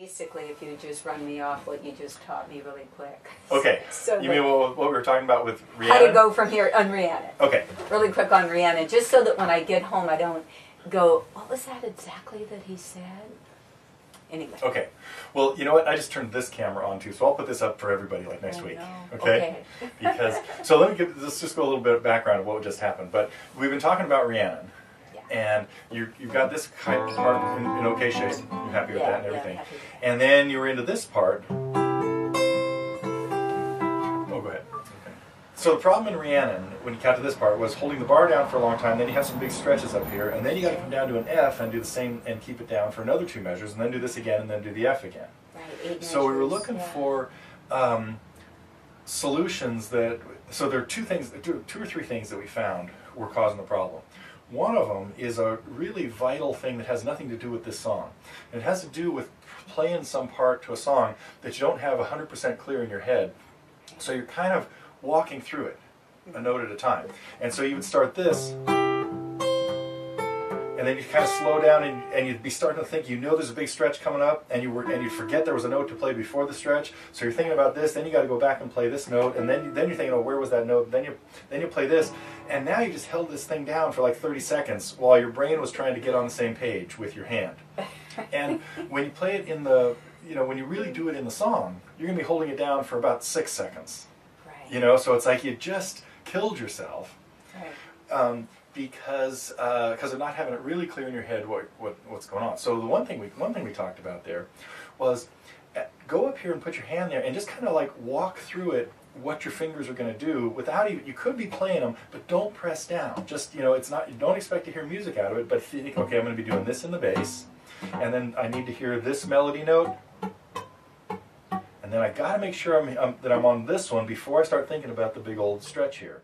Basically, if you just run me off what you just taught me really quick. Okay. So you mean what we were talking about with Rhiannon? How to go from here on Rhiannon. Okay. Really quick on Rhiannon, just so that when I get home I don't go, what was that exactly that he said? Anyway. Okay. Well, you know what? I just turned this camera on too, so I'll put this up for everybody like next week. No. Okay? Because so let's just go a little bit of background of what just happened. But we've been talking about Rhiannon. And you've got this kind of part in okay shape. You're happy with that and everything. And then you were into this part. Oh, go ahead. Okay. So the problem in Rhiannon, when you got to this part, was holding the bar down for a long time. Then you have some big stretches up here, and then you got to come down to an F and do the same and keep it down for another 2 measures, and then do this again, and then do the F again. Right. So we were looking for solutions that. So there are two or three things that we found were causing the problem. One of them is a really vital thing that has nothing to do with this song. And it has to do with playing some part to a song that you don't have 100% clear in your head. So you're kind of walking through it, a note at a time. And so you would start this, and then you kind of slow down, and you'd be starting to think, there's a big stretch coming up, and you'd forget there was a note to play before the stretch. So you're thinking about this, then you got to go back and play this note, and then you're thinking, oh, where was that note? Then you play this, and now you just held this thing down for like 30 seconds while your brain was trying to get on the same page with your hand. And when you play it in the, when you really do it in the song, you're going to be holding it down for about 6 seconds. Right. So it's like you just killed yourself. Right. Because of not having it really clear in your head what's going on. So the one thing we talked about there was go up here and put your hand there and just kind of like walk through it, what your fingers are going to do without even, you could be playing them, but don't press down. Just, it's not, you don't expect to hear music out of it, but think, okay, I'm going to be doing this in the bass, and then I need to hear this melody note, and then I got to make sure that I'm on this one before I start thinking about the big old stretch here.